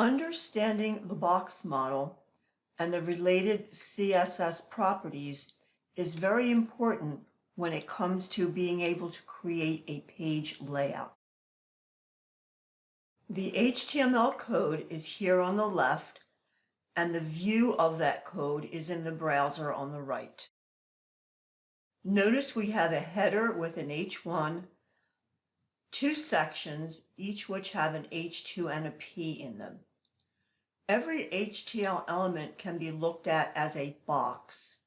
Understanding the box model and the related CSS properties is very important when it comes to being able to create a page layout. The HTML code is here on the left, and the view of that code is in the browser on the right. Notice we have a header with an H1, two sections, each which have an H2 and a P in them. Every HTML element can be looked at as a box.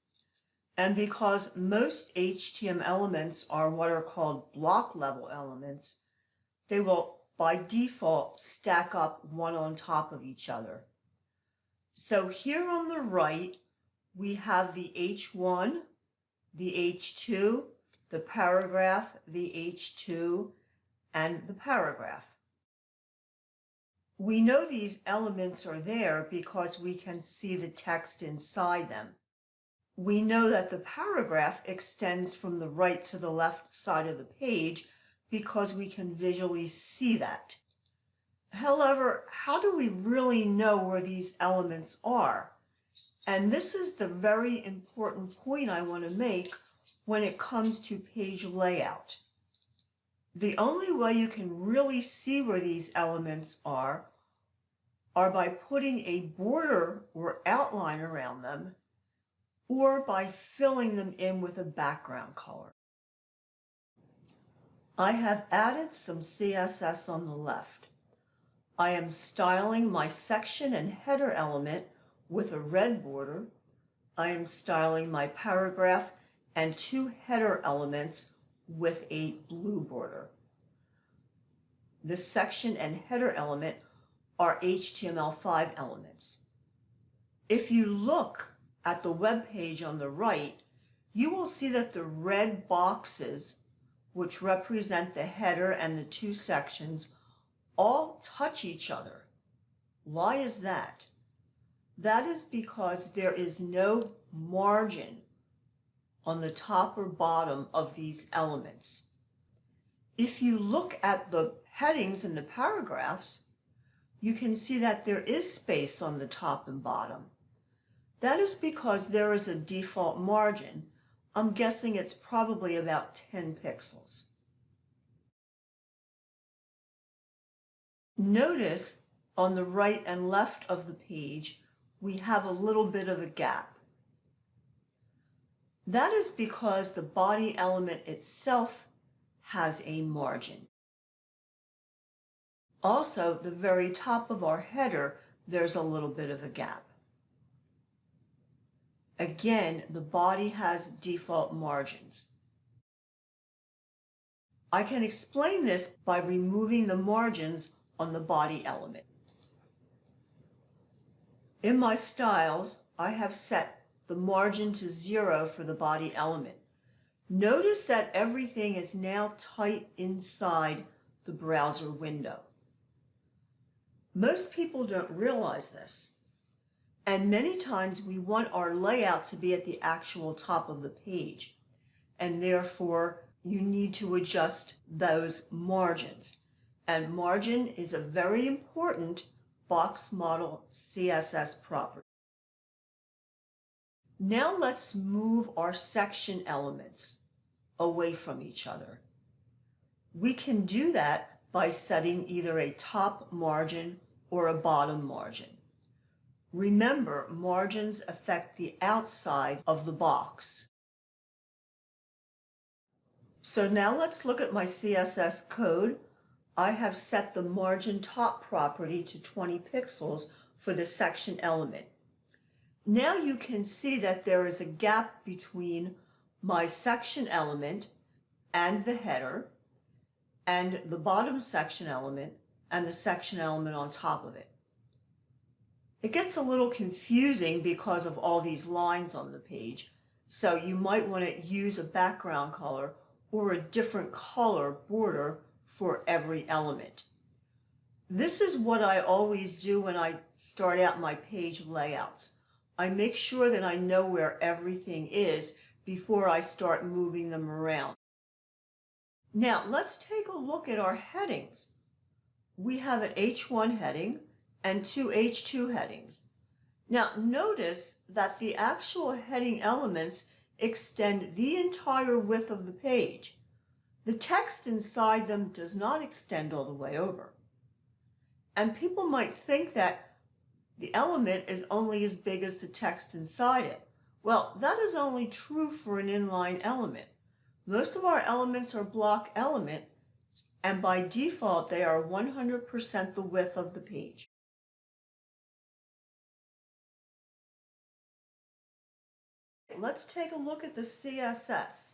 And because most HTML elements are what are called block level elements, they will by default stack up one on top of each other. So here on the right, we have the H1, the H2, the paragraph, the H2, and the paragraph. We know these elements are there because we can see the text inside them. We know that the paragraph extends from the right to the left side of the page because we can visually see that. However, how do we really know where these elements are? And this is the very important point I want to make when it comes to page layout. The only way you can really see where these elements are by putting a border or outline around them, or by filling them in with a background color. I have added some CSS on the left. I am styling my section and header element with a red border. I am styling my paragraph and two header elements with a blue border. The section and header element are HTML5 elements. If you look at the web page on the right, you will see that the red boxes, which represent the header and the two sections, all touch each other. Why is that? That is because there is no margin on the top or bottom of these elements. If you look at the headings and the paragraphs, you can see that there is space on the top and bottom. That is because there is a default margin. I'm guessing it's probably about 10 pixels. Notice on the right and left of the page, we have a little bit of a gap. That is because the body element itself has a margin. Also, the very top of our header, there's a little bit of a gap. Again, the body has default margins. I can explain this by removing the margins on the body element. In my styles, I have set the margin to 0 for the body element. Notice that everything is now tight inside the browser window. Most people don't realize this, and many times we want our layout to be at the actual top of the page, and therefore you need to adjust those margins. And margin is a very important box model CSS property. Now let's move our section elements away from each other. We can do that by setting either a top margin or a bottom margin. Remember, margins affect the outside of the box. So now let's look at my CSS code. I have set the margin top property to 20 pixels for the section element. Now you can see that there is a gap between my section element and the header, and the bottom section element and the section element on top of it. It gets a little confusing because of all these lines on the page, so you might want to use a background color or a different color border for every element. This is what I always do when I start out my page layouts. I make sure that I know where everything is before I start moving them around. Now let's take a look at our headings. We have an H1 heading, and two H2 headings. Now notice that the actual heading elements extend the entire width of the page. The text inside them does not extend all the way over. And people might think that the element is only as big as the text inside it. Well, that is only true for an inline element. Most of our elements are block elements, and by default they are 100% the width of the page. Let's take a look at the CSS.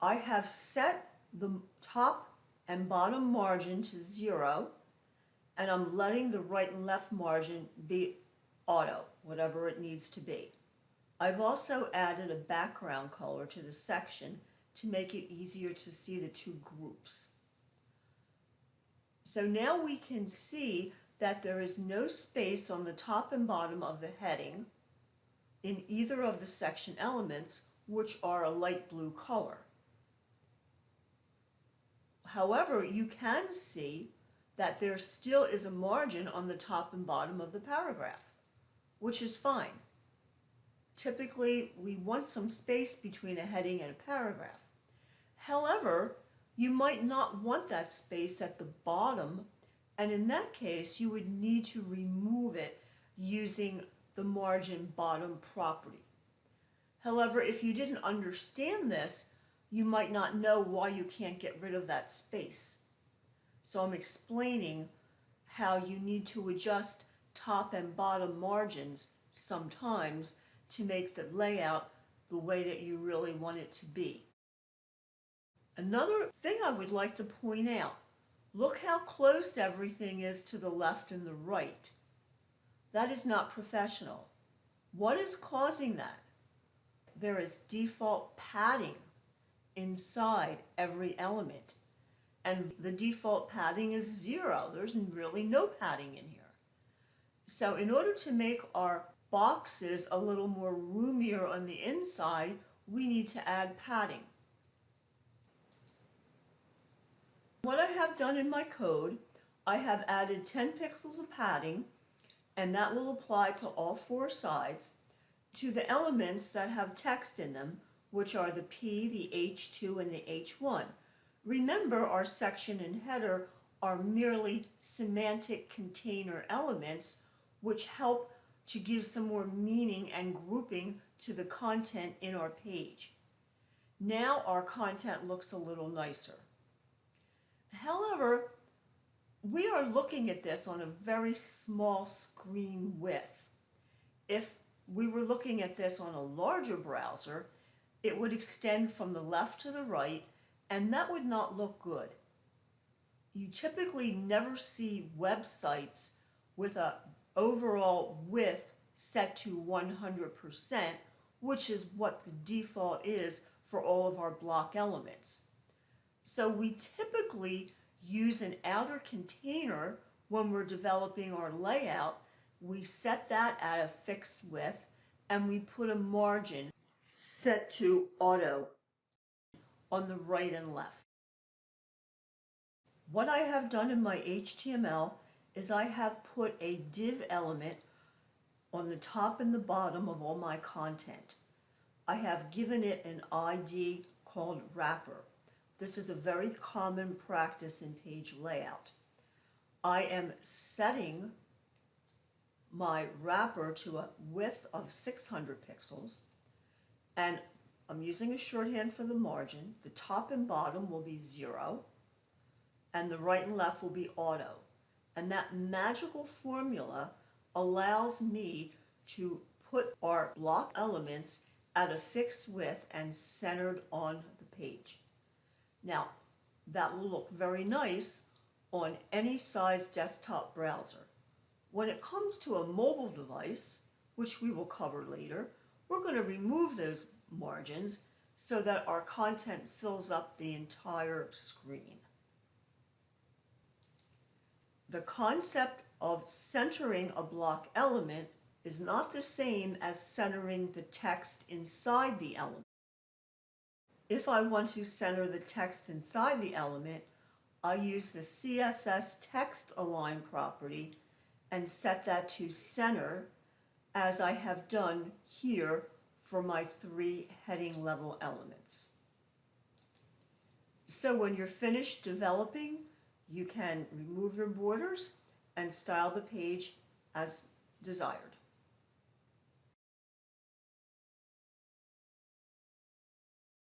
I have set the top and bottom margin to 0, and I'm letting the right and left margin be auto, whatever it needs to be. I've also added a background color to the section to make it easier to see the two groups. So now we can see that there is no space on the top and bottom of the heading in either of the section elements, which are a light blue color. However, you can see that there still is a margin on the top and bottom of the paragraph, which is fine. Typically, we want some space between a heading and a paragraph. However, you might not want that space at the bottom, and in that case, you would need to remove it using the margin bottom property. However, if you didn't understand this, you might not know why you can't get rid of that space. So I'm explaining how you need to adjust top and bottom margins sometimes to make the layout the way that you really want it to be. Another thing I would like to point out, look how close everything is to the left and the right. That is not professional. What is causing that? There is default padding inside every element, and the default padding is 0. There's really no padding in here. So in order to make our boxes a little more roomier on the inside, we need to add padding. What I have done in my code, I have added 10 pixels of padding, and that will apply to all 4 sides, to the elements that have text in them, which are the P, the H2, and the H1. Remember, our section and header are merely semantic container elements, which help to give some more meaning and grouping to the content in our page. Now our content looks a little nicer. However, we are looking at this on a very small screen width. If we were looking at this on a larger browser, it would extend from the left to the right, and that would not look good. You typically never see websites with an overall width set to 100%, which is what the default is for all of our block elements. So we typically use an outer container when we're developing our layout. We set that at a fixed width, and we put a margin set to auto on the right and left. What I have done in my HTML is I have put a div element on the top and the bottom of all my content. I have given it an ID called wrapper. This is a very common practice in page layout. I am setting my wrapper to a width of 600 pixels, and I'm using a shorthand for the margin. The top and bottom will be 0, and the right and left will be auto. And that magical formula allows me to put our block elements at a fixed width and centered on the page. Now, that will look very nice on any size desktop browser. When it comes to a mobile device, which we will cover later, we're going to remove those margins so that our content fills up the entire screen. The concept of centering a block element is not the same as centering the text inside the element. If I want to center the text inside the element, I use the CSS text align property, and set that to center as I have done here for my 3 heading level elements. So when you're finished developing, you can remove your borders and style the page as desired.